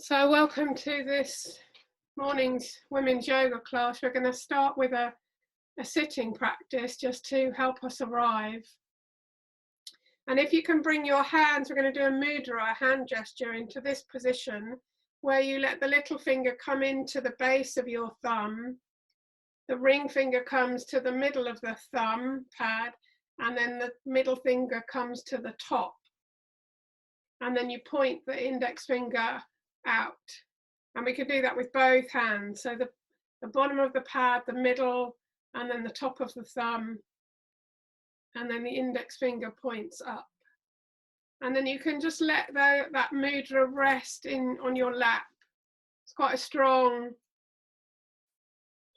So welcome to this morning's women's yoga class. We're going to start with a sitting practice just to help us arrive. And if you can bring your hands, we're going to do a mudra, a hand gesture, into this position where you let the little finger come into the base of your thumb. The ring finger comes to the middle of the thumb pad, and then the middle finger comes to the top. And then you point the index finger out. And we can do that with both hands. So the bottom of the pad, the middle, and then the top of the thumb. And then the index finger points up. And then you can just let that mudra rest on your lap. It's quite a strong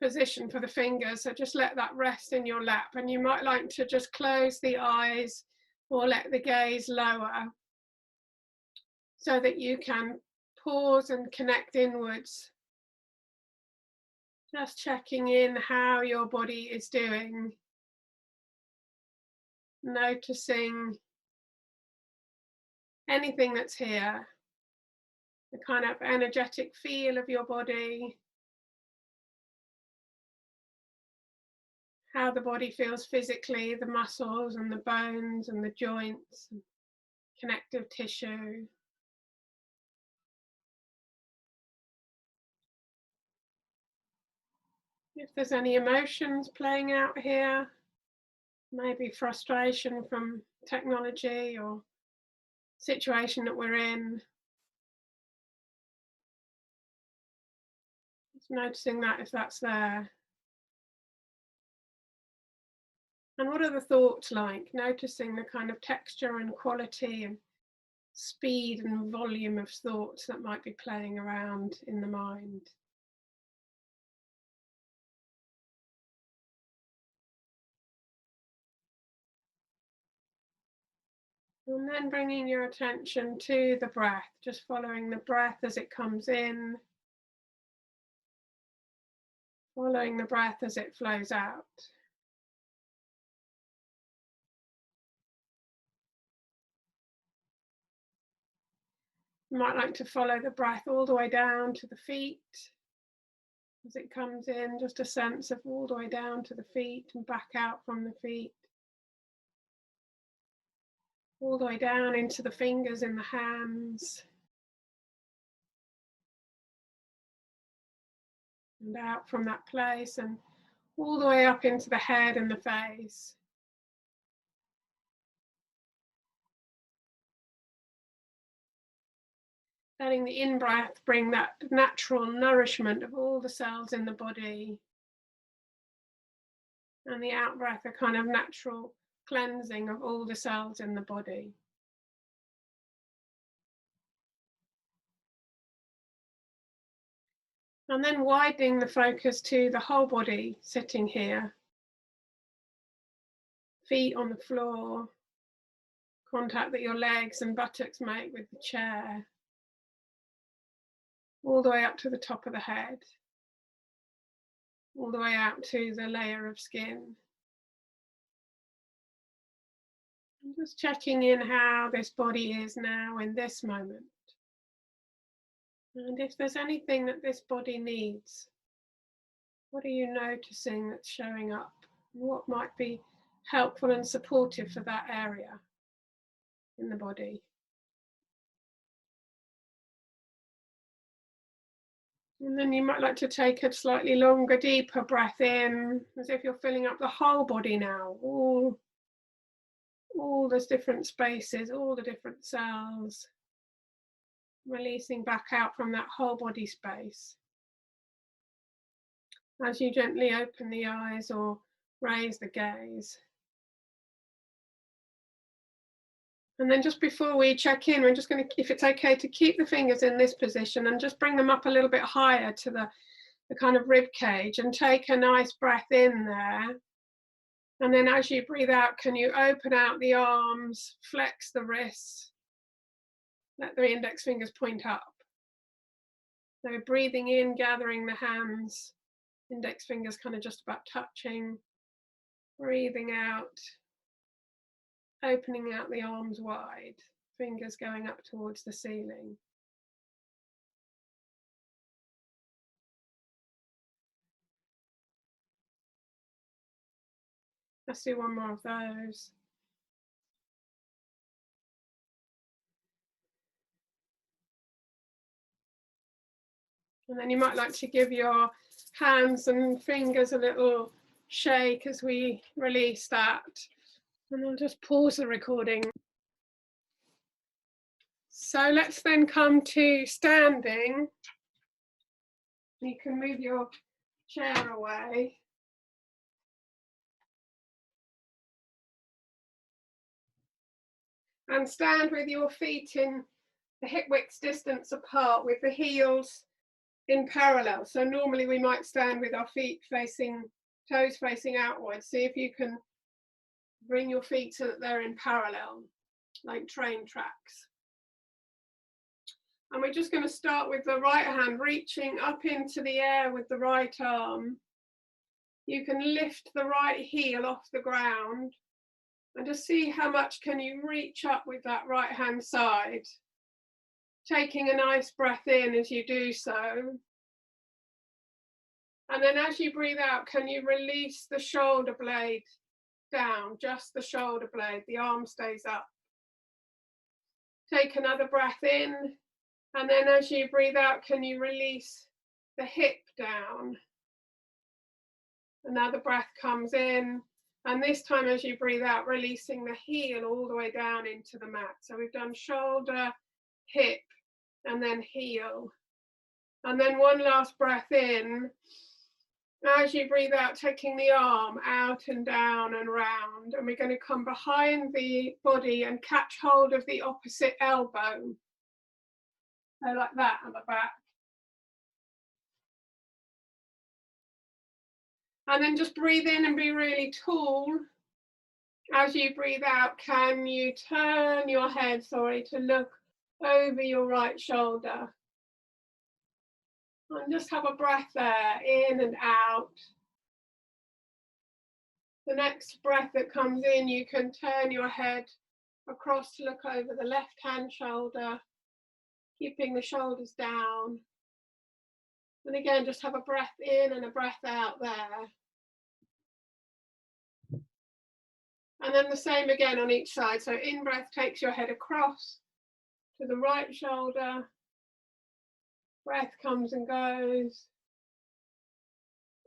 position for the fingers. So just let that rest in your lap. And you might like to just close the eyes or let the gaze lower so that you can pause and connect inwards. Just checking in how your body is doing. Noticing anything that's here. The kind of energetic feel of your body. How the body feels physically, the muscles and the bones and the joints, and connective tissue. If there's any emotions playing out here, maybe frustration from technology or situation that we're in. Just noticing that if that's there. And what are the thoughts like? Noticing the kind of texture and quality and speed and volume of thoughts that might be playing around in the mind. And then bringing your attention to the breath, just following the breath as it comes in, following the breath as it flows out. You might like to follow the breath all the way down to the feet. As it comes in, just a sense of all the way down to the feet and back out from the feet. All the way down into the fingers in the hands. And out from that place and all the way up into the head and the face. Letting the in-breath bring that natural nourishment of all the cells in the body. And the out-breath, a kind of natural cleansing of all the cells in the body. And then widening the focus to the whole body sitting here. Feet on the floor, contact that your legs and buttocks make with the chair. All the way up to the top of the head. All the way out to the layer of skin. And just checking in how this body is now in this moment. And if there's anything that this body needs, what are you noticing that's showing up? What might be helpful and supportive for that area in the body? And then you might like to take a slightly longer, deeper breath in, as if you're filling up the whole body now. All those different spaces, all the different cells. Releasing back out from that whole body space. As you gently open the eyes or raise the gaze. And then just before we check in, we're just going to, if it's okay, to keep the fingers in this position and just bring them up a little bit higher to the kind of rib cage and take a nice breath in there. And then as you breathe out, can you open out the arms, flex the wrists, let the index fingers point up. So breathing in, gathering the hands, index fingers kind of just about touching. Breathing out, opening out the arms wide, fingers going up towards the ceiling. Let's do one more of those. And then you might like to give your hands and fingers a little shake as we release that. And I'll just pause the recording. So let's then come to standing. You can move your chair away. And stand with your feet in the hip width distance apart with the heels in parallel. So normally we might stand with our feet facing, toes facing outwards. See if you can bring your feet so that they're in parallel, like train tracks. And we're just going to start with the right hand reaching up into the air with the right arm. You can lift the right heel off the ground and just see how much can you reach up with that right hand side. Taking a nice breath in as you do so. And then as you breathe out, can you release the shoulder blade down, just the shoulder blade, the arm stays up. Take another breath in, and then as you breathe out, can you release the hip down? Another breath comes in, and this time as you breathe out, releasing the heel all the way down into the mat. So we've done shoulder, hip, and then heel. And then one last breath in. As you breathe out, taking the arm out and down and round, and we're going to come behind the body and catch hold of the opposite elbow. So like that at the back. And then just breathe in and be really tall. As you breathe out, can you turn your head, to look over your right shoulder? And just have a breath there, in and out. The next breath that comes in, you can turn your head across to look over the left hand shoulder, keeping the shoulders down. And again, just have a breath in and a breath out there. And then the same again on each side. So in breath takes your head across to the right shoulder. Breath comes and goes.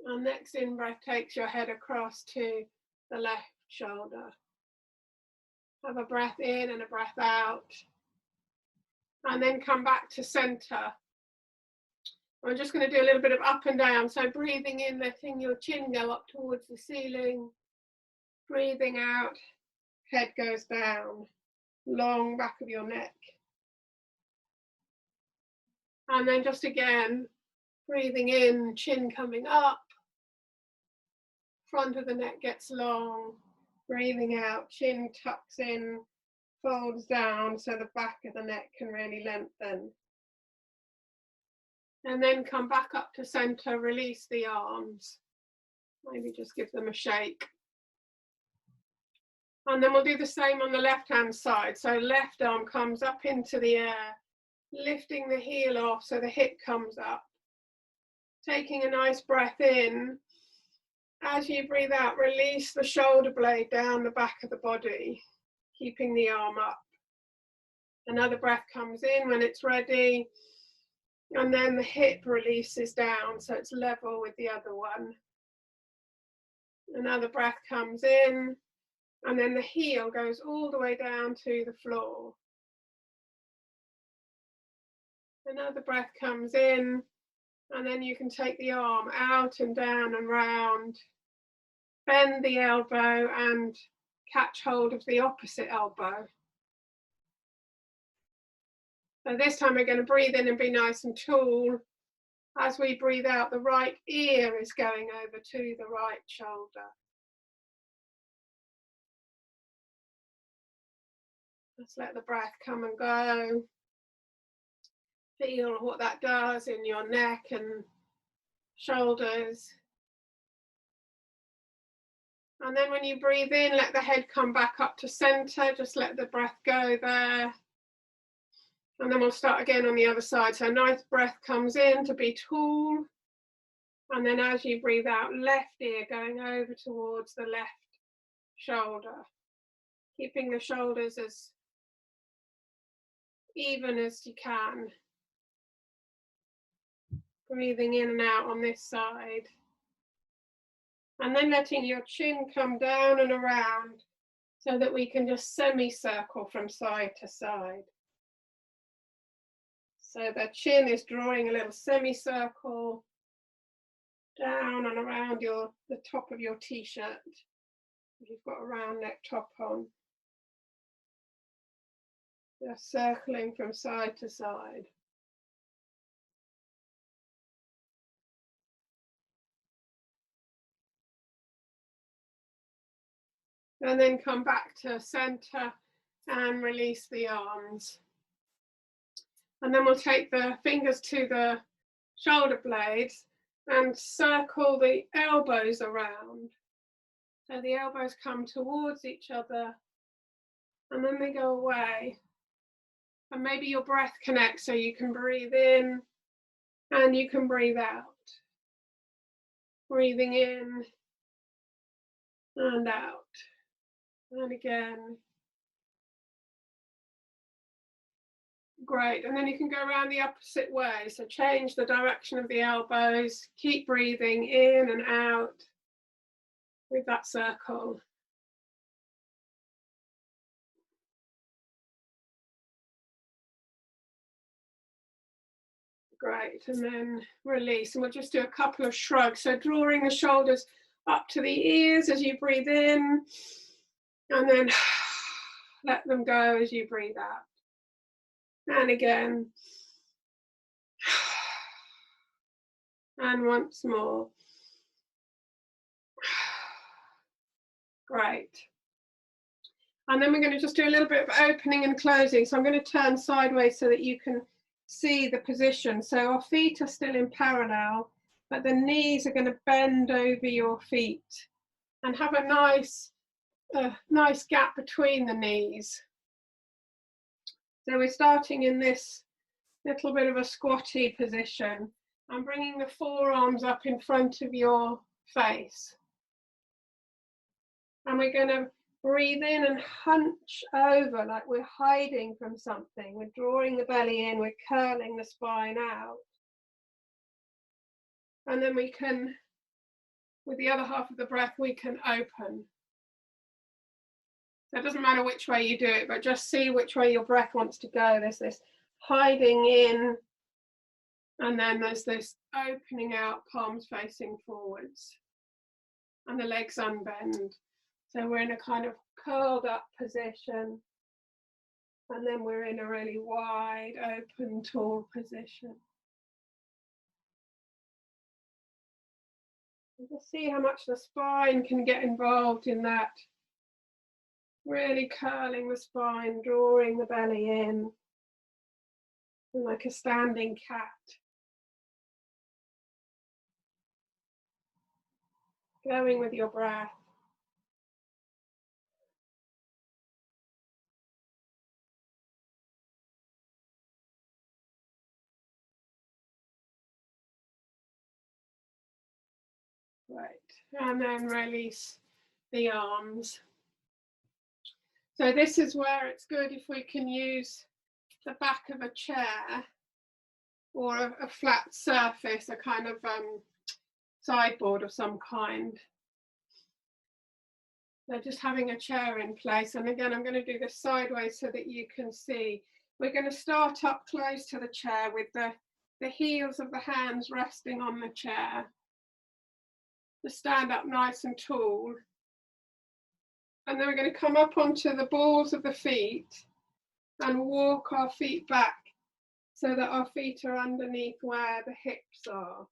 And next in breath takes your head across to the left shoulder. Have a breath in and a breath out. And then come back to center. We're just going to do a little bit of up and down. So breathing in, letting your chin go up towards the ceiling. Breathing out, head goes down. Long back of your neck. And then just again, breathing in, chin coming up. Front of the neck gets long. Breathing out, chin tucks in, folds down so the back of the neck can really lengthen. And then come back up to center, release the arms. Maybe just give them a shake. And then we'll do the same on the left hand side. So left arm comes up into the air, lifting the heel off so the hip comes up. Taking a nice breath in. As you breathe out, release the shoulder blade down the back of the body, keeping the arm up. Another breath comes in when it's ready. And then the hip releases down so it's level with the other one. Another breath comes in. And then the heel goes all the way down to the floor. Another breath comes in, and then you can take the arm out and down and round. Bend the elbow and catch hold of the opposite elbow. So this time we're going to breathe in and be nice and tall. As we breathe out, the right ear is going over to the right shoulder. Just let the breath come and go. Feel what that does in your neck and shoulders. And then when you breathe in, let the head come back up to center. Just let the breath go there. And then we'll start again on the other side. So a nice breath comes in to be tall. And then as you breathe out, left ear going over towards the left shoulder, keeping the shoulders as even as you can. Breathing in and out on this side. And then letting your chin come down and around so that we can just semicircle from side to side. So the chin is drawing a little semicircle down and around the top of your t-shirt. If you've got a round neck top on. Just circling from side to side. And then come back to center and release the arms. And then we'll take the fingers to the shoulder blades and circle the elbows around. So the elbows come towards each other and then they go away. And maybe your breath connects so you can breathe in and you can breathe out. Breathing in and out. And again. Great, and then you can go around the opposite way. So change the direction of the elbows, keep breathing in and out with that circle. Great, and then release. And we'll just do a couple of shrugs. So drawing the shoulders up to the ears as you breathe in, and then let them go as you breathe out. And again. And once more. Great. And then we're going to just do a little bit of opening and closing. So I'm going to turn sideways so that you can see the position. So our feet are still in parallel, but the knees are going to bend over your feet and have a nice gap between the knees. So we're starting in this little bit of a squatty position. I'm bringing the forearms up in front of your face. And we're going to breathe in and hunch over like we're hiding from something. We're drawing the belly in, we're curling the spine out. And then we can, with the other half of the breath, we can open. So it doesn't matter which way you do it, but just see which way your breath wants to go. There's this hiding in, and then there's this opening out, palms facing forwards, and the legs unbend. So we're in a kind of curled up position, and then we're in a really wide, open, tall position. And just see how much the spine can get involved in that. Really curling the spine, drawing the belly in, like a standing cat. Going with your breath. Right, and then release the arms. So this is where it's good if we can use the back of a chair or a flat surface, a kind of sideboard of some kind. So just having a chair in place. And again, I'm going to do this sideways so that you can see. We're going to start up close to the chair with the heels of the hands resting on the chair. To stand up nice and tall. And then we're going to come up onto the balls of the feet and walk our feet back so that our feet are underneath where the hips are.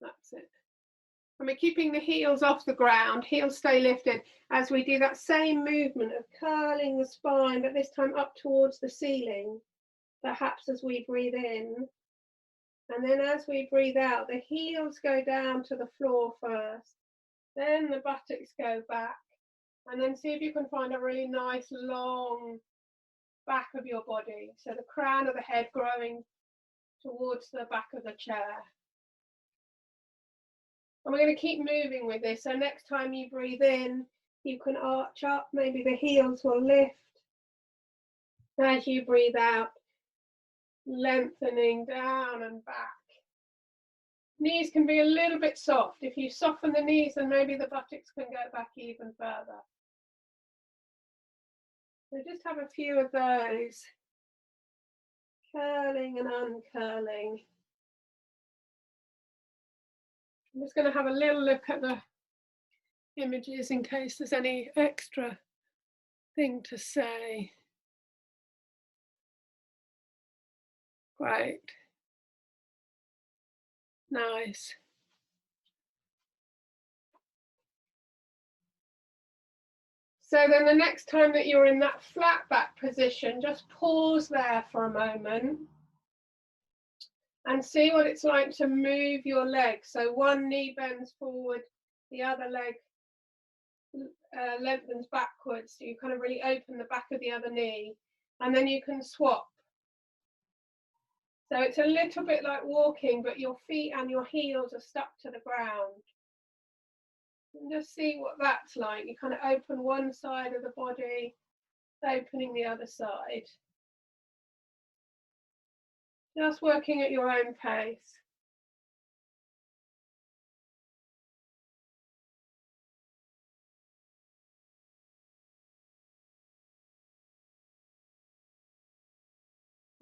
That's it. And we're keeping the heels off the ground, heels stay lifted as we do that same movement of curling the spine, but this time up towards the ceiling, perhaps as we breathe in. And then as we breathe out, the heels go down to the floor first, then the buttocks go back, and then see if you can find a really nice long back of your body. So the crown of the head growing towards the back of the chair. And we're going to keep moving with this. So next time you breathe in, you can arch up, maybe the heels will lift. As you breathe out, lengthening down and back. Knees can be a little bit soft. If you soften the knees, then maybe the buttocks can go back even further. So just have a few of those. Curling and uncurling. I'm just going to have a little look at the images in case there's any extra thing to say. Great. Nice. So then the next time that you're in that flat back position, just pause there for a moment and see what it's like to move your legs. So one knee bends forward, the other leg lengthens backwards. So you kind of really open the back of the other knee, and then you can swap. So it's a little bit like walking, but your feet and your heels are stuck to the ground. And just see what that's like. You kind of open one side of the body, opening the other side. Just working at your own pace.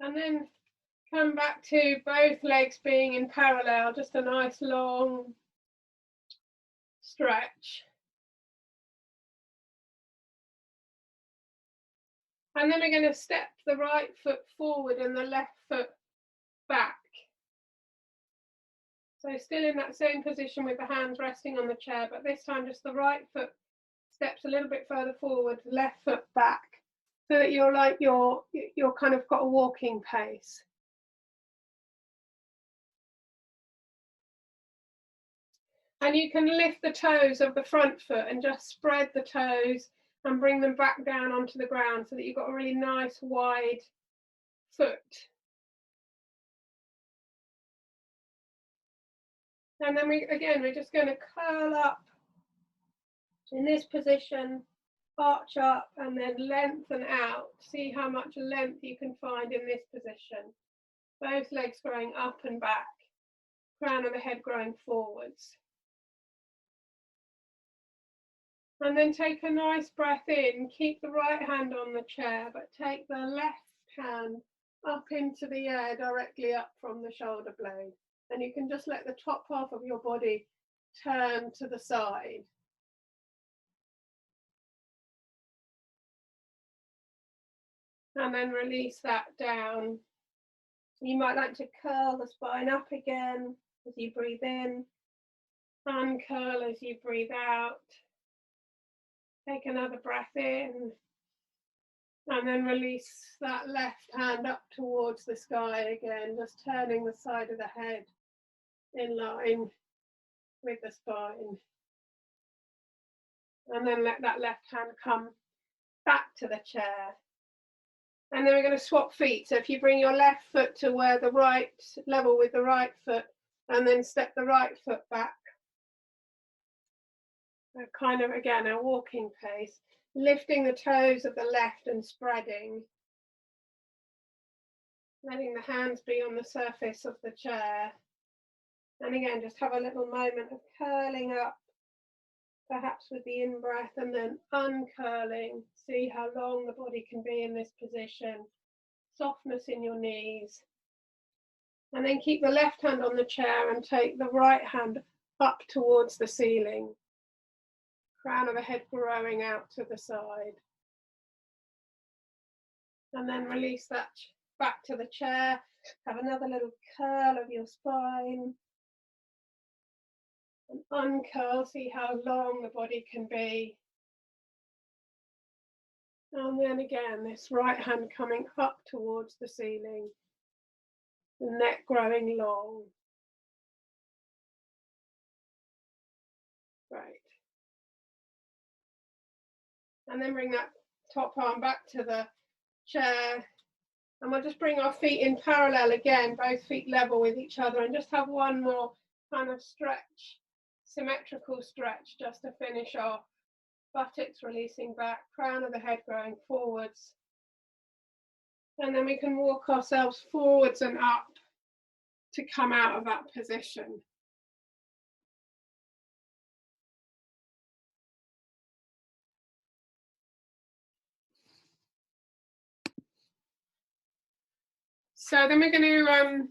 And then come back to both legs being in parallel, just a nice long stretch. And then we're going to step the right foot forward and the left foot back. So still in that same position with the hands resting on the chair, but this time just the right foot steps a little bit further forward, left foot back, so that you're like you're kind of got a walking pace. And you can lift the toes of the front foot and just spread the toes and bring them back down onto the ground so that you've got a really nice wide foot. And then we're just going to curl up in this position, arch up and then lengthen out. See how much length you can find in this position. Both legs growing up and back, crown of the head growing forwards. And then take a nice breath in, keep the right hand on the chair, but take the left hand up into the air directly up from the shoulder blade. And you can just let the top half of your body turn to the side. And then release that down. You might like to curl the spine up again as you breathe in, uncurl as you breathe out. Take another breath in, and then release that left hand up towards the sky again, just turning the side of the head in line with the spine. And then let that left hand come back to the chair. And then we're going to swap feet. So if you bring your left foot to where the right, level with the right foot, and then step the right foot back. So kind of, again, a walking pace. Lifting the toes of the left and spreading. Letting the hands be on the surface of the chair. And again, just have a little moment of curling up, perhaps with the in-breath, and then uncurling. See how long the body can be in this position. Softness in your knees. And then keep the left hand on the chair and take the right hand up towards the ceiling. Crown of the head growing out to the side. And then release that back to the chair. Have another little curl of your spine. And uncurl, see how long the body can be. And then again, this right hand coming up towards the ceiling. The neck growing long. Right. And then bring that top arm back to the chair. And we'll just bring our feet in parallel again, both feet level with each other, and just have one more kind of stretch. symmetrical stretch just to finish off. Buttocks releasing back, crown of the head going forwards. And then we can walk ourselves forwards and up to come out of that position. So then we're going to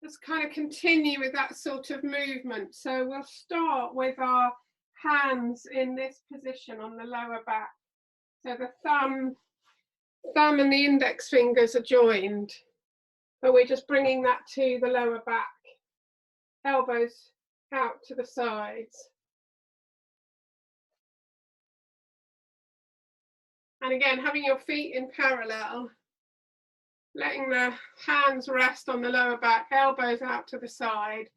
just kind of continue with that sort of movement. So we'll start with our hands in this position on the lower back. So the thumb and the index fingers are joined, but we're just bringing that to the lower back. Elbows out to the sides. And again, having your feet in parallel, letting the hands rest on the lower back, elbows out to the side.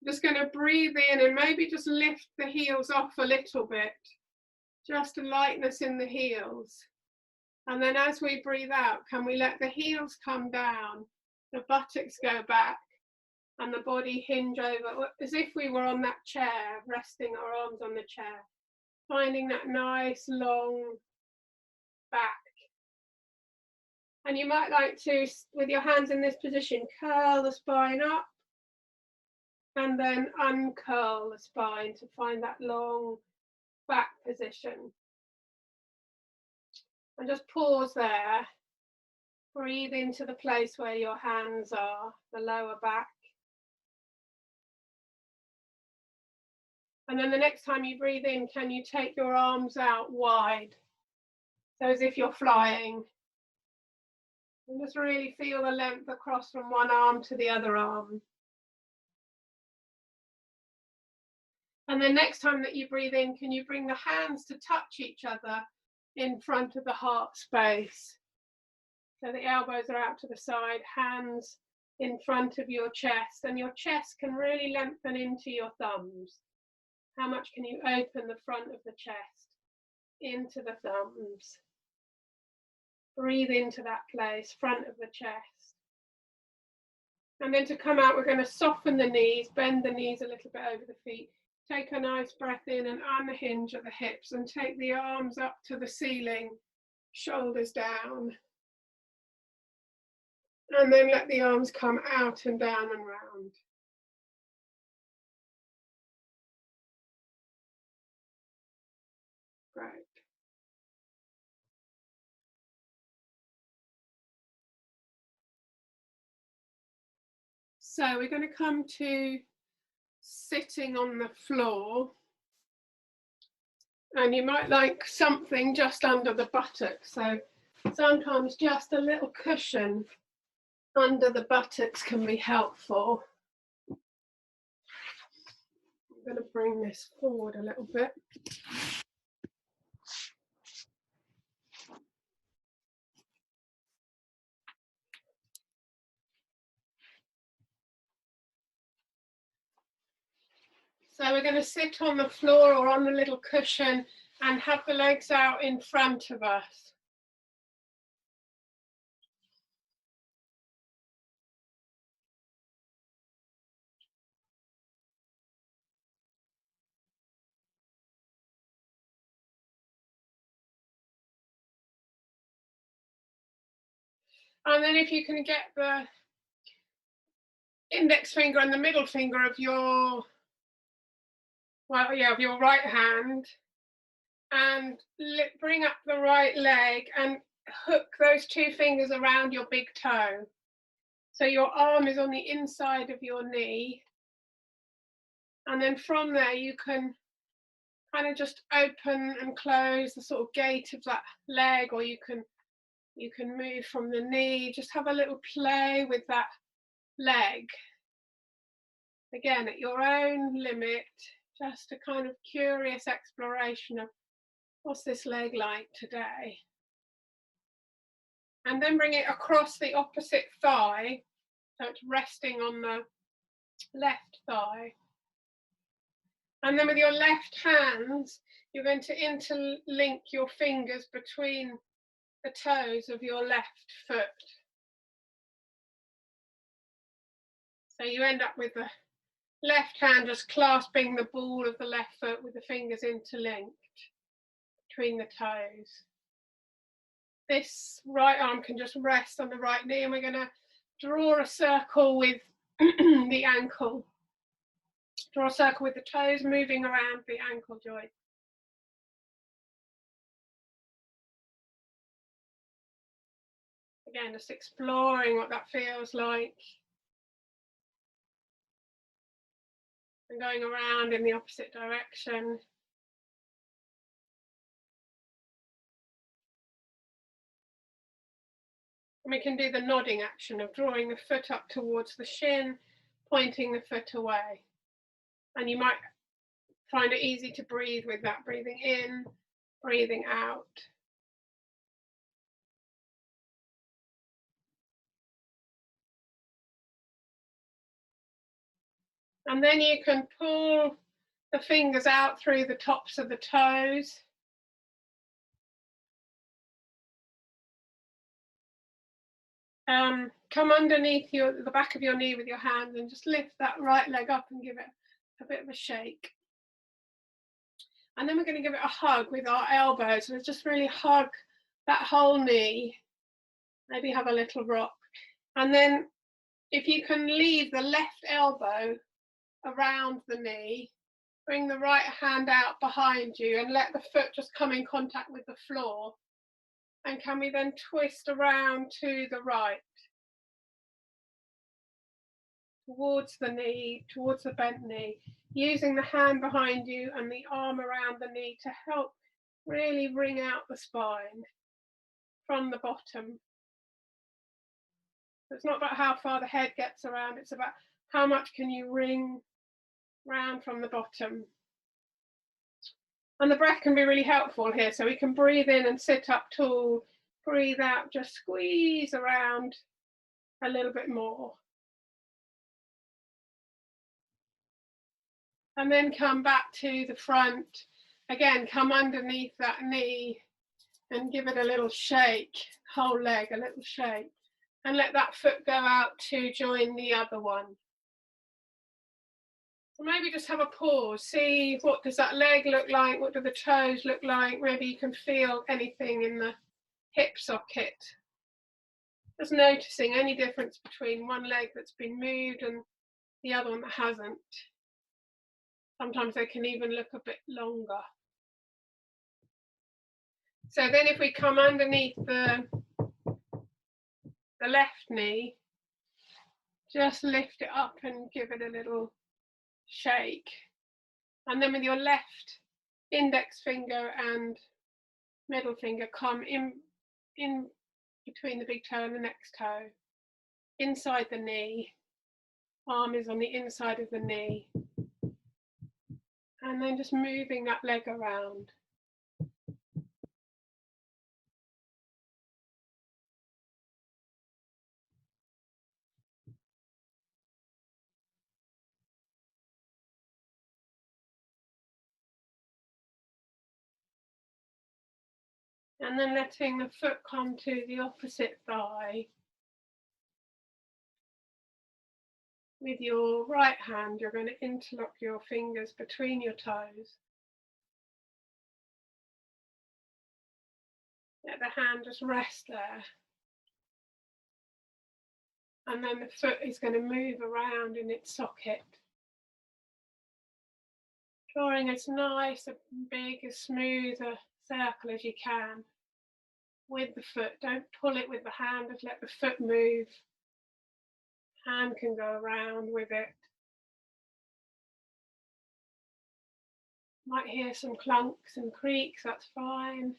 I'm just going to breathe in and maybe just lift the heels off a little bit, just a lightness in the heels. And then as we breathe out, can we let the heels come down, the buttocks go back, and the body hinge over, as if we were on that chair, resting our arms on the chair, finding that nice long back. And you might like to, with your hands in this position, curl the spine up and then uncurl the spine to find that long back position. And just pause there. Breathe into the place where your hands are, the lower back. And then the next time you breathe in, can you take your arms out wide? So as if you're flying. And just really feel the length across from one arm to the other arm. And then next time that you breathe in, can you bring the hands to touch each other in front of the heart space? So the elbows are out to the side, hands in front of your chest, and your chest can really lengthen into your thumbs. How much can you open the front of the chest into the thumbs? Breathe into that place, front of the chest. And then to come out, we're going to soften the knees, bend the knees a little bit over the feet. Take a nice breath in and unhinge at the hips and take the arms up to the ceiling, shoulders down. And then let the arms come out and down and round. Great. So we're going to come to sitting on the floor. And you might like something just under the buttocks. So sometimes just a little cushion under the buttocks can be helpful. I'm going to bring this forward a little bit. So we're going to sit on the floor or on the little cushion and have the legs out in front of us. And then if you can get the index finger and the middle finger of your, of your right hand, and bring up the right leg and hook those two fingers around your big toe. So your arm is on the inside of your knee. And then from there, you can kind of just open and close the sort of gate of that leg, or you can move from the knee, just have a little play with that leg. Again, at your own limit, just a kind of curious exploration of what's this leg like today. And then bring it across the opposite thigh, so it's resting on the left thigh. And then with your left hands, you're going to interlink your fingers between the toes of your left foot. So you end up with the left hand just clasping the ball of the left foot with the fingers interlinked between the toes. This right arm can just rest on the right knee, and we're going to draw a circle with the ankle. Draw a circle with the toes, moving around the ankle joint. Again, just exploring what that feels like. And going around in the opposite direction. And we can do the nodding action of drawing the foot up towards the shin, pointing the foot away. And you might find it easy to breathe with that, breathing in, breathing out. And then you can pull the fingers out through the tops of the toes. Come underneath the back of your knee with your hand and just lift that right leg up and give it a bit of a shake. And then we're going to give it a hug with our elbows. So just really hug that whole knee. Maybe have a little rock. And then if you can leave the left elbow around the knee, bring the right hand out behind you and let the foot just come in contact with the floor. And can we then twist around to the right? Towards the knee, towards the bent knee, using the hand behind you and the arm around the knee to help really wring out the spine from the bottom. It's not about how far the head gets around, it's about how much can you wring round from the bottom. And the breath can be really helpful here, so we can breathe in and sit up tall, breathe out, just squeeze around a little bit more. And then come back to the front. Again, come underneath that knee and give it a little shake, whole leg, a little shake. And let that foot go out to join the other one. So maybe just have a pause, see what does that leg look like, what do the toes look like, maybe you can feel anything in the hip socket. Just noticing any difference between one leg that's been moved and the other one that hasn't. Sometimes they can even look a bit longer. So then if we come underneath the left knee, just lift it up and give it a little shake. And then with your left index finger and middle finger, come in between the big toe and the next toe, inside the knee. Arm is on the inside of the knee. And then just moving that leg around. And then letting the foot come to the opposite thigh. With your right hand, you're going to interlock your fingers between your toes. Let the hand just rest there. And then the foot is going to move around in its socket. Drawing as nice, as big, as smooth a circle as you can with the foot. Don't pull it with the hand, just let the foot move. Hand can go around with it. Might hear some clunks and creaks, that's fine.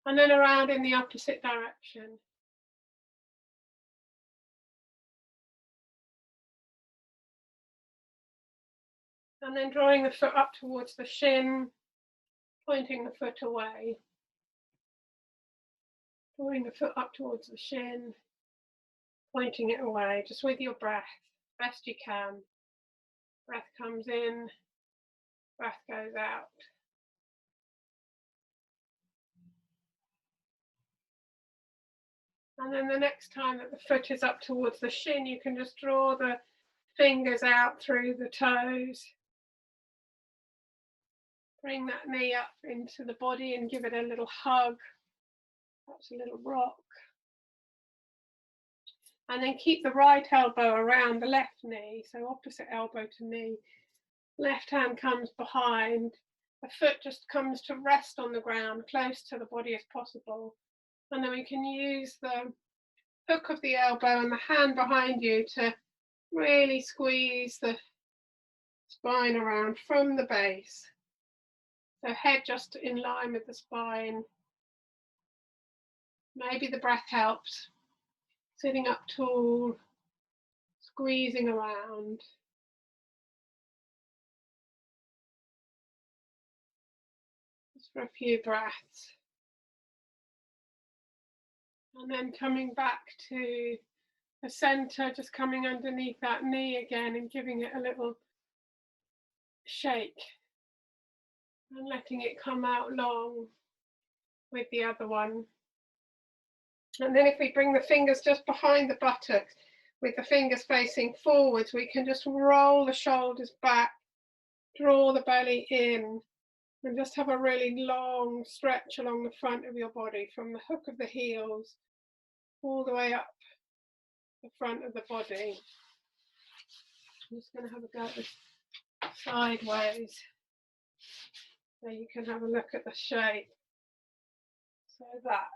And then around in the opposite direction. And then drawing the foot up towards the shin, pointing the foot away. Drawing the foot up towards the shin, pointing it away, just with your breath, best you can. Breath comes in, breath goes out. And then the next time that the foot is up towards the shin, you can just draw the fingers out through the toes. Bring that knee up into the body and give it a little hug, perhaps a little rock. And then keep the right elbow around the left knee, so opposite elbow to knee. Left hand comes behind, the foot just comes to rest on the ground, close to the body as possible. And then we can use the hook of the elbow and the hand behind you to really squeeze the spine around from the base. So head just in line with the spine. Maybe the breath helps. Sitting up tall, squeezing around. Just for a few breaths. And then coming back to the center, just coming underneath that knee again and giving it a little shake. And letting it come out long with the other one. And then if we bring the fingers just behind the buttocks, with the fingers facing forwards, we can just roll the shoulders back, draw the belly in, and just have a really long stretch along the front of your body, from the hook of the heels all the way up the front of the body. I'm just going to have a go at this sideways, so you can have a look at the shape. So that.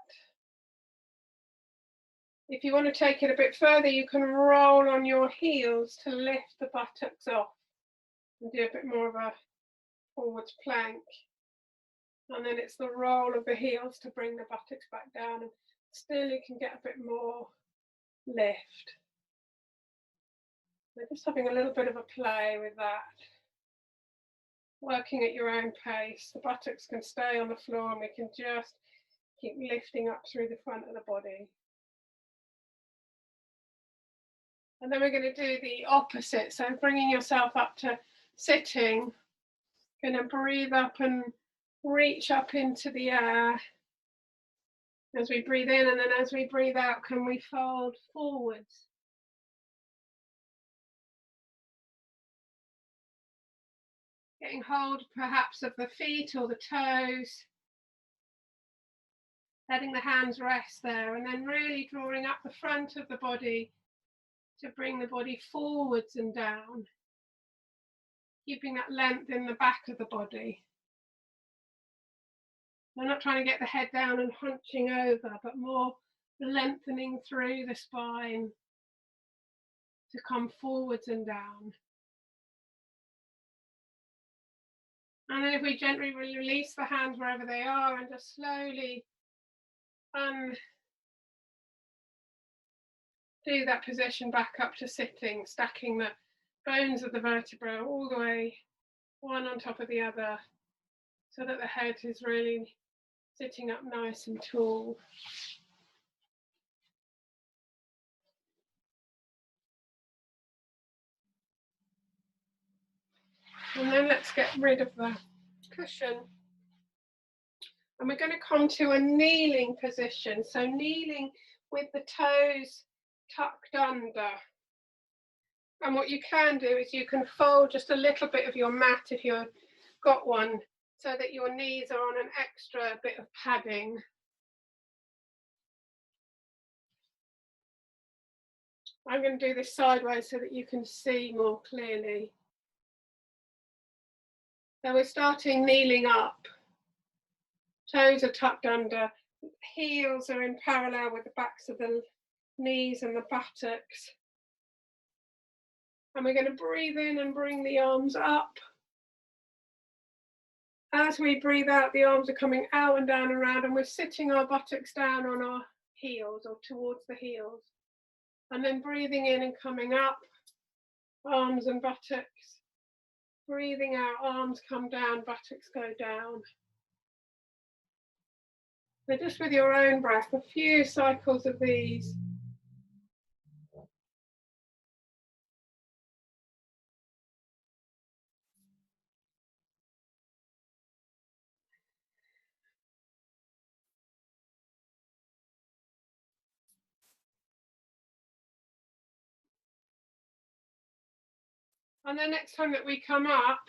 If you want to take it a bit further, you can roll on your heels to lift the buttocks off and do a bit more of a forwards plank. And then it's the roll of the heels to bring the buttocks back down, and still you can get a bit more lift. So just having a little bit of a play with that. Working at your own pace. The buttocks can stay on the floor and we can just keep lifting up through the front of the body. And then we're going to do the opposite. So bringing yourself up to sitting, going to breathe up and reach up into the air as we breathe in, and then as we breathe out, can we fold forwards? Getting hold perhaps of the feet or the toes, letting the hands rest there, and then really drawing up the front of the body to bring the body forwards and down, keeping that length in the back of the body. We're not trying to get the head down and hunching over, but more lengthening through the spine to come forwards and down. And then if we gently release the hands wherever they are and just slowly do that position back up to sitting, stacking the bones of the vertebra all the way one on top of the other, so that the head is really sitting up nice and tall. And then let's get rid of the cushion. And we're going to come to a kneeling position. So kneeling with the toes tucked under. And what you can do is you can fold just a little bit of your mat if you've got one, so that your knees are on an extra bit of padding. I'm going to do this sideways so that you can see more clearly. So we're starting kneeling up. Toes are tucked under, heels are in parallel with the backs of the knees and the buttocks. And we're going to breathe in and bring the arms up. As we breathe out, the arms are coming out and down and around, and we're sitting our buttocks down on our heels or towards the heels. And then breathing in and coming up, arms and buttocks. Breathing out, arms come down, buttocks go down. So just with your own breath, a few cycles of these. And then next time that we come up,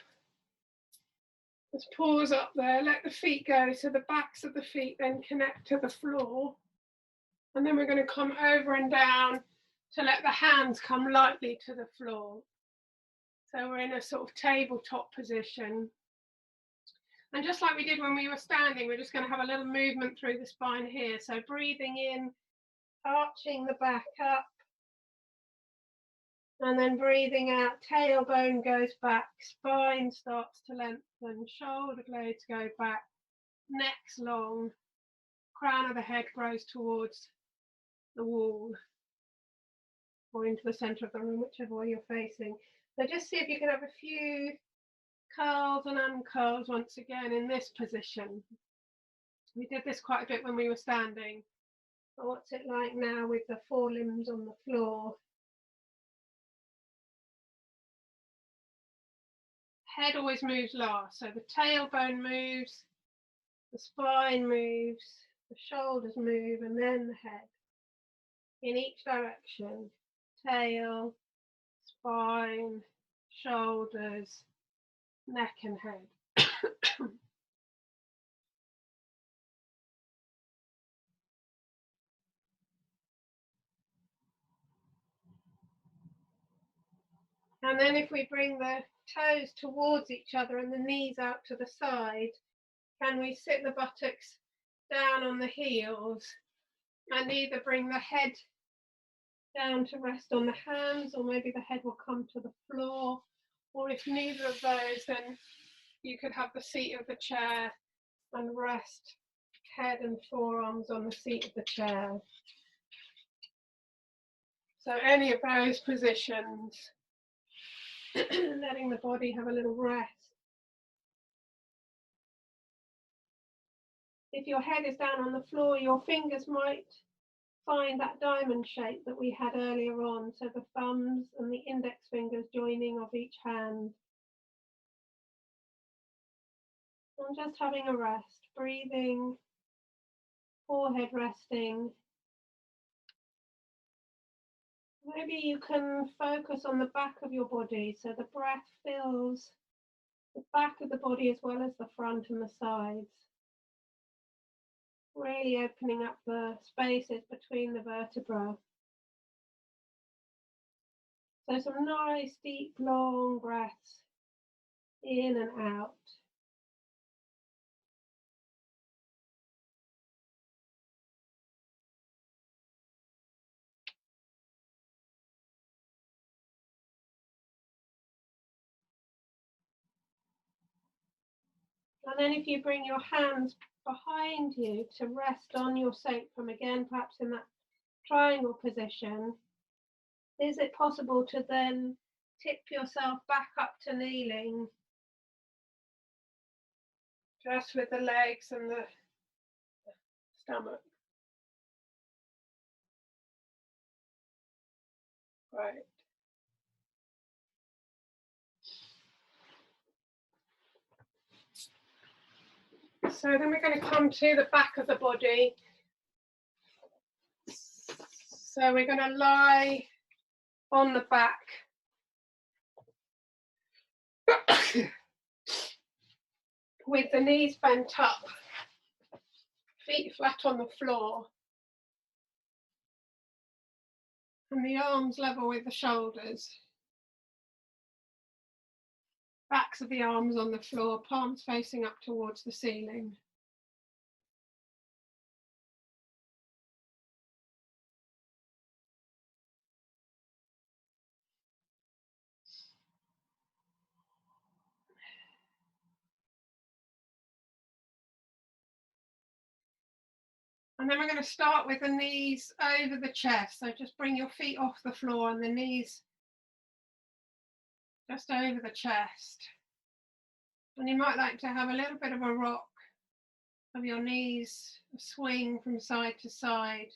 just pause up there, let the feet go so the backs of the feet then connect to the floor. And then we're going to come over and down to let the hands come lightly to the floor. So we're in a sort of tabletop position. And just like we did when we were standing, we're just going to have a little movement through the spine here. So breathing in, arching the back up. And then breathing out, tailbone goes back, spine starts to lengthen, shoulder blades go back, neck's long, crown of the head grows towards the wall or into the centre of the room, whichever way you're facing. So just see if you can have a few curls and uncurls once again in this position. We did this quite a bit when we were standing. But what's it like now with the forelimbs on the floor? Head always moves last, so the tailbone moves, the spine moves, the shoulders move, and then the head in each direction. Tail, spine, shoulders, neck and head. And then if we bring the toes towards each other and the knees out to the side, can we sit the buttocks down on the heels and either bring the head down to rest on the hands, or maybe the head will come to the floor, or if neither of those, then you could have the seat of the chair and rest head and forearms on the seat of the chair. So any of those positions, letting the body have a little rest. If your head is down on the floor, your fingers might find that diamond shape that we had earlier on, so the thumbs and the index fingers joining of each hand. And just having a rest, breathing, forehead resting. Maybe you can focus on the back of your body, so the breath fills the back of the body as well as the front and the sides. Really opening up the spaces between the vertebrae. So some nice, deep, long breaths in and out. And then if you bring your hands behind you to rest on your sacrum, again, perhaps in that triangle position, is it possible to then tip yourself back up to kneeling, just with the legs and the stomach? Right. So then we're going to come to the back of the body. So we're going to lie on the back. With the knees bent up, feet flat on the floor, and the arms level with the shoulders. Backs of the arms on the floor, palms facing up towards the ceiling. And then we're going to start with the knees over the chest. So just bring your feet off the floor and the knees just over the chest. And you might like to have a little bit of a rock of your knees, a swing from side to side.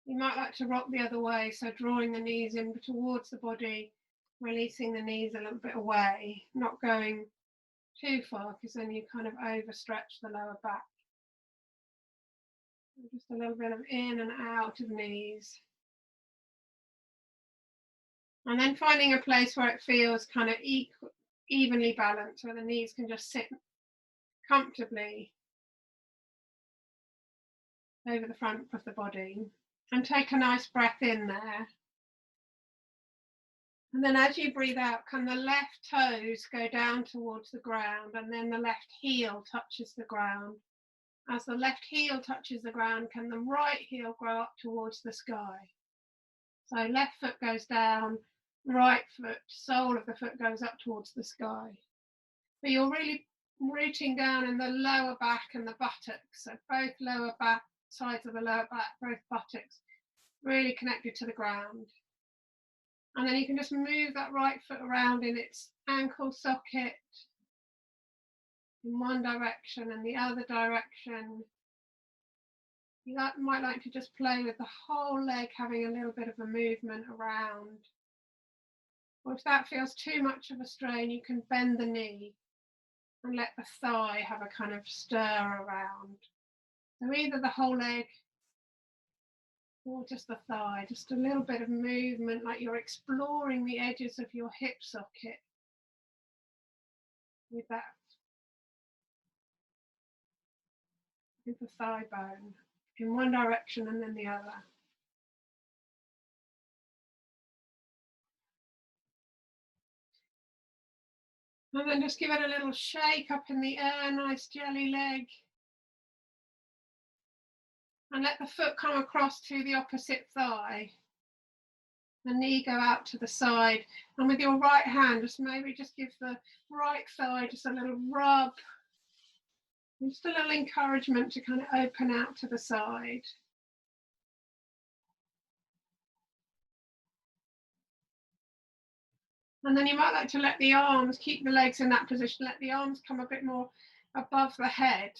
You might like to rock the other way, so drawing the knees in towards the body, releasing the knees a little bit away, not going too far because then you kind of overstretch the lower back. Just a little bit of in and out of knees. And then finding a place where it feels kind of evenly balanced, where the knees can just sit comfortably over the front of the body. And take a nice breath in there. And then as you breathe out, can the left toes go down towards the ground, and then the left heel touches the ground. As the left heel touches the ground, can the right heel grow up towards the sky? So left foot goes down, right foot, sole of the foot goes up towards the sky. But you're really rooting down in the lower back and the buttocks. So both lower back, sides of the lower back, both buttocks, really connected to the ground. And then you can just move that right foot around in its ankle socket in one direction and the other direction. You might like to just play with the whole leg having a little bit of a movement around. Or if that feels too much of a strain, you can bend the knee and let the thigh have a kind of stir around. So either the whole leg or just the thigh, just a little bit of movement, like you're exploring the edges of your hip socket with that, with the thigh bone in one direction and then the other. And then just give it a little shake up in the air, nice jelly leg. And let the foot come across to the opposite thigh. The knee go out to the side. And with your right hand, just maybe just give the right thigh just a little rub. And just a little encouragement to kind of open out to the side. And then you might like to let the arms, keep the legs in that position, let the arms come a bit more above the head.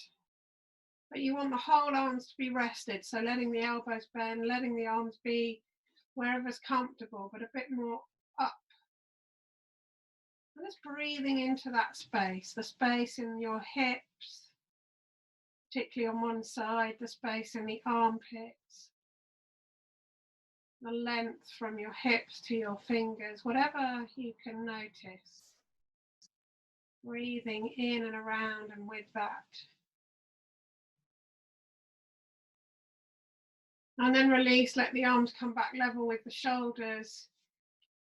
But you want the whole arms to be rested, so letting the elbows bend, letting the arms be wherever's comfortable, but a bit more up. And just breathing into that space, the space in your hips, particularly on one side, the space in the armpits, the length from your hips to your fingers, whatever you can notice. Breathing in and around and with that. And then release, let the arms come back level with the shoulders.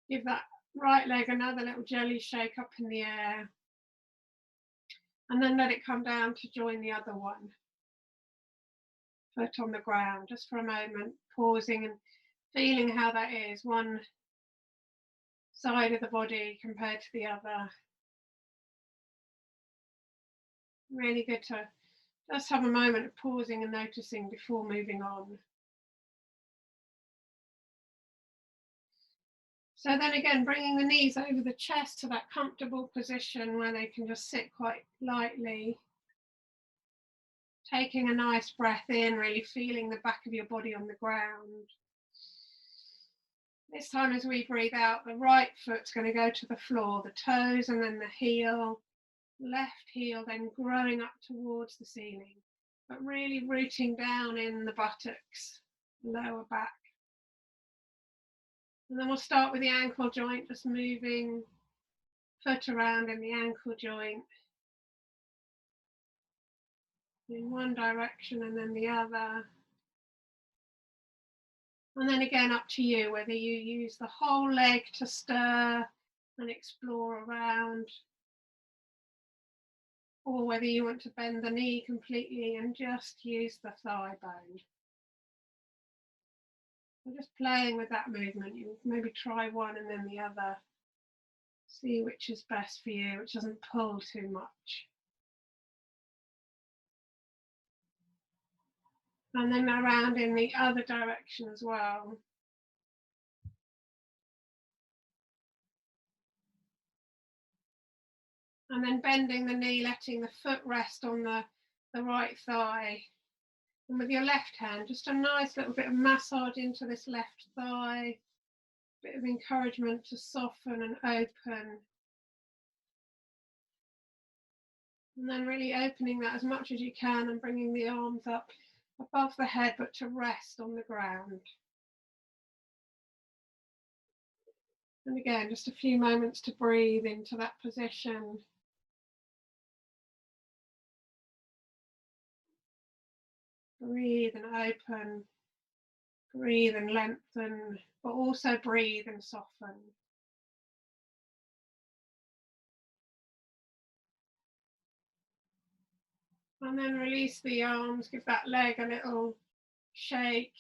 Give that right leg another little jelly shake up in the air. And then let it come down to join the other one. Foot on the ground, just for a moment, pausing and feeling how that is, one side of the body compared to the other. Really good to just have a moment of pausing and noticing before moving on. So then again, bringing the knees over the chest to that comfortable position where they can just sit quite lightly. Taking a nice breath in, really feeling the back of your body on the ground. This time as we breathe out, the right foot's going to go to the floor, the toes and then the heel. Left heel then growing up towards the ceiling, but really rooting down in the buttocks, lower back. And then we'll start with the ankle joint, just moving foot around in the ankle joint in one direction and then the other. And then again, up to you, whether you use the whole leg to stir and explore around, or whether you want to bend the knee completely and just use the thigh bone. So just playing with that movement, you maybe try one and then the other. See which is best for you, which doesn't pull too much. And then around in the other direction as well. And then bending the knee, letting the foot rest on the right thigh. And with your left hand, just a nice little bit of massage into this left thigh. Bit of encouragement to soften and open. And then really opening that as much as you can and bringing the arms up above the head, but to rest on the ground. And again, just a few moments to breathe into that position. Breathe and open, breathe and lengthen, but also breathe and soften. And then release the arms, give that leg a little shake.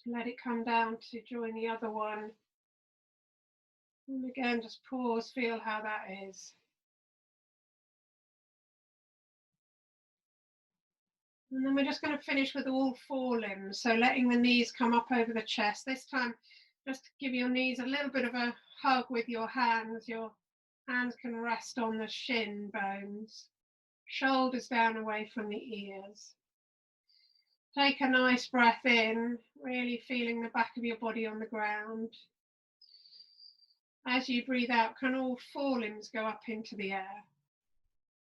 Let it come down to join the other one. And again, just pause, feel how that is. And then we're just going to finish with all 4 limbs. So letting the knees come up over the chest. This time, just give your knees a little bit of a hug with your hands. Your hands can rest on the shin bones. Shoulders down away from the ears. Take a nice breath in, really feeling the back of your body on the ground. As you breathe out, can all 4 limbs go up into the air?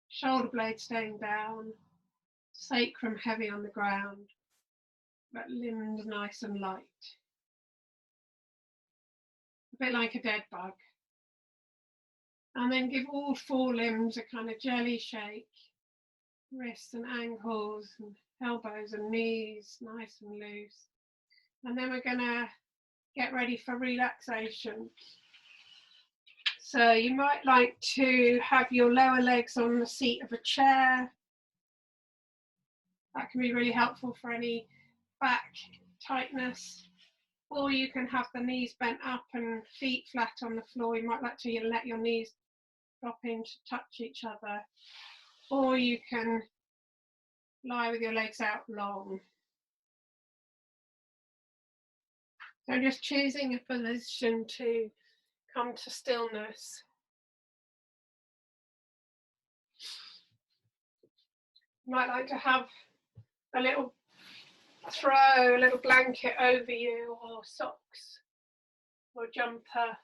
Shoulder blades staying down, sacrum heavy on the ground, but limbs nice and light. A bit like a dead bug. And then give all 4 limbs a kind of jelly shake. Wrists and ankles and elbows and knees nice and loose. And then we're going to get ready for relaxation. So you might like to have your lower legs on the seat of a chair. That can be really helpful for any back tightness. Or you can have the knees bent up and feet flat on the floor. You might like to let your knees drop in to touch each other. Or you can lie with your legs out long. So just choosing a position to come to stillness. You might like to have a little blanket over you, or socks, or jumper.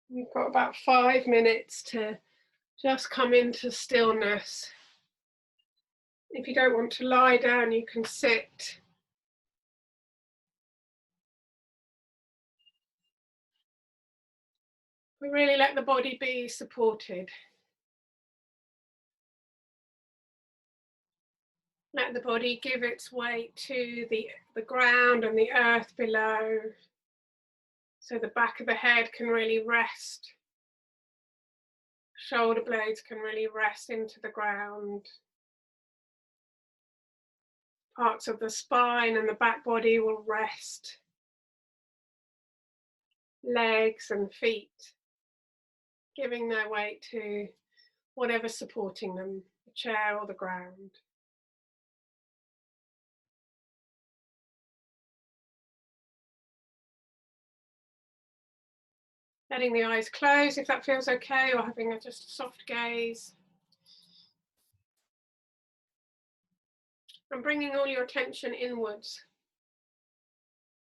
We've got about 5 minutes to just come into stillness. If you don't want to lie down, you can sit. We really let the body be supported. Let the body give its weight to the ground and the earth below. So the back of the head can really rest. Shoulder blades can really rest into the ground. Parts of the spine and the back body will rest. Legs and feet, giving their weight to whatever's supporting them, the chair or the ground. Letting the eyes close if that feels okay, or having just a soft gaze. And bringing all your attention inwards.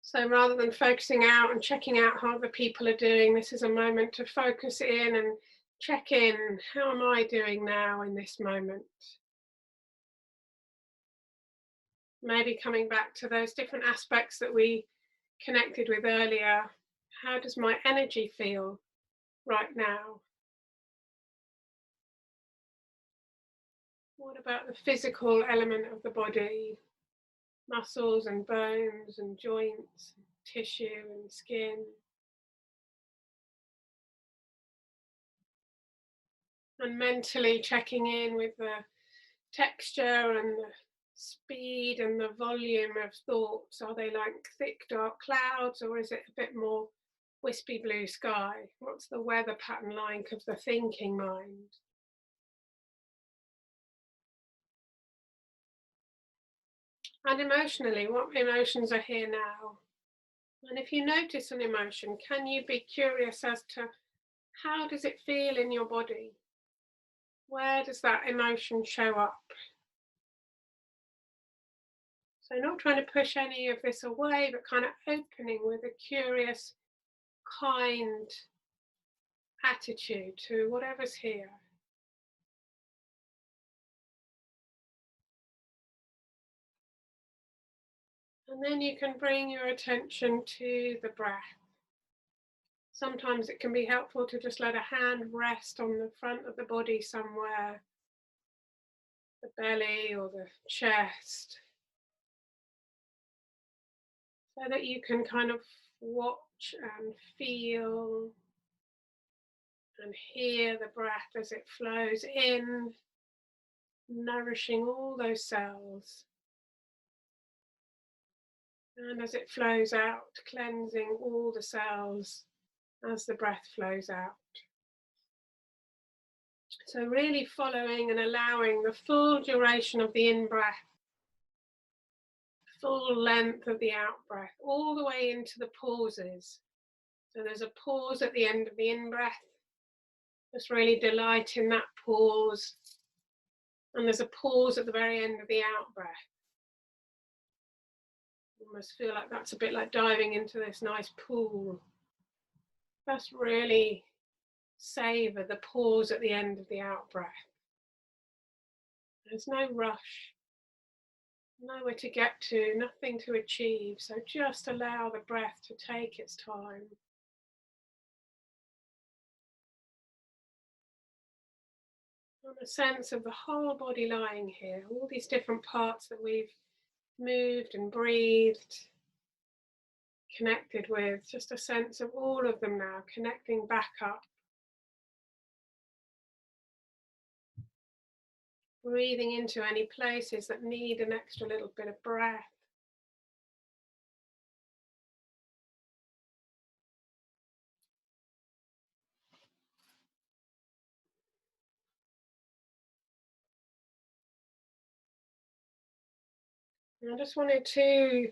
So rather than focusing out and checking out how other people are doing, this is a moment to focus in and check in. How am I doing now in this moment? Maybe coming back to those different aspects that we connected with earlier. How does my energy feel right now? What about the physical element of the body? Muscles and bones and joints, tissue and skin. And mentally checking in with the texture and the speed and the volume of thoughts. Are they like thick dark clouds, or is it a bit more wispy blue sky? What's the weather pattern like of the thinking mind? And emotionally, what emotions are here now? And if you notice an emotion, can you be curious as to how does it feel in your body? Where does that emotion show up? So not trying to push any of this away, but kind of opening with a curious, kind attitude to whatever's here. And then you can bring your attention to the breath. Sometimes it can be helpful to just let a hand rest on the front of the body somewhere, the belly or the chest, so that you can kind of watch and feel and hear the breath as it flows in, nourishing all those cells. And as it flows out, cleansing all the cells as the breath flows out. So really following and allowing the full duration of the in-breath, full length of the out-breath, all the way into the pauses. So there's a pause at the end of the in-breath. Just really delight in that pause. And there's a pause at the very end of the out-breath. Almost feel like that's a bit like diving into this nice pool. Just really savor the pause at the end of the out-breath. There's no rush, nowhere to get to, nothing to achieve. So just allow the breath to take its time. And a sense of the whole body lying here, all these different parts that we've moved and breathed, connected with, just a sense of all of them now, connecting back up. Breathing into any places that need an extra little bit of breath. And I just wanted to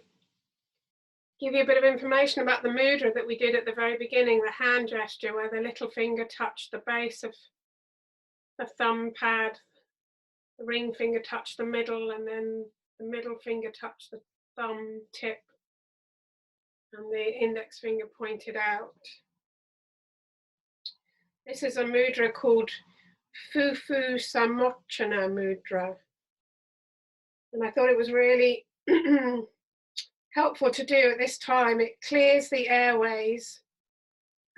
give you a bit of information about the mudra that we did at the very beginning, the hand gesture where the little finger touched the base of the thumb pad, the ring finger touched the middle, and then the middle finger touched the thumb tip, and the index finger pointed out. This is a mudra called Fufu Samochana mudra. And I thought it was really helpful to do at this time. It clears the airways,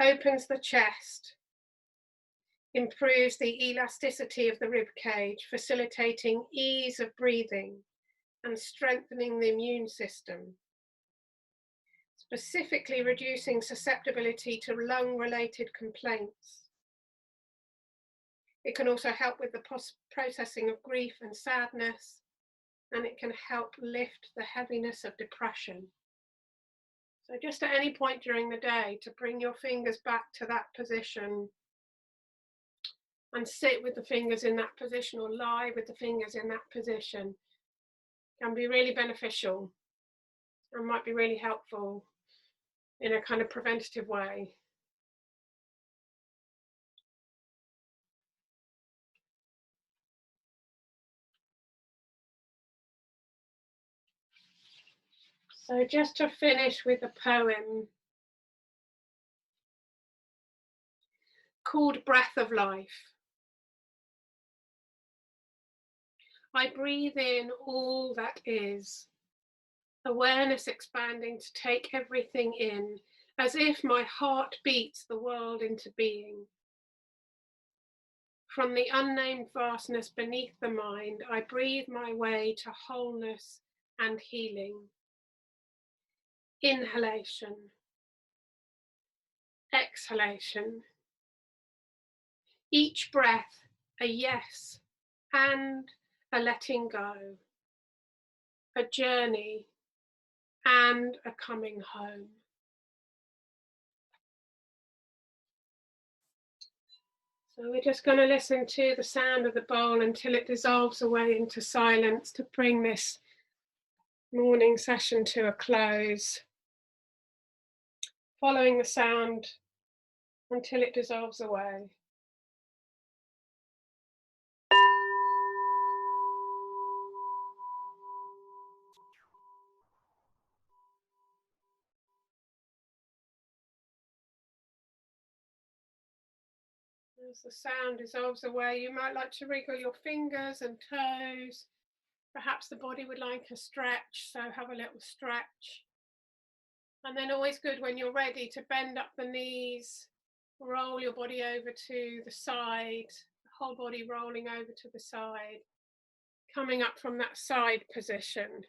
opens the chest, improves the elasticity of the rib cage, facilitating ease of breathing and strengthening the immune system, specifically reducing susceptibility to lung-related complaints. It can also help with the processing of grief and sadness, and it can help lift the heaviness of depression. So just at any point during the day, to bring your fingers back to that position and sit with the fingers in that position or lie with the fingers in that position can be really beneficial and might be really helpful in a kind of preventative way. So just to finish with a poem called Breath of Life. I breathe in all that is, awareness expanding to take everything in, as if my heart beats the world into being. From the unnamed vastness beneath the mind, I breathe my way to wholeness and healing. Inhalation, exhalation. Each breath, a yes and a letting go, a journey and a coming home. So we're just going to listen to the sound of the bowl until it dissolves away into silence to bring this morning session to a close. Following the sound until it dissolves away. As the sound dissolves away, you might like to wriggle your fingers and toes. Perhaps the body would like a stretch, so have a little stretch. And then always good when you're ready to bend up the knees, roll your body over to the side, the whole body rolling over to the side, coming up from that side position.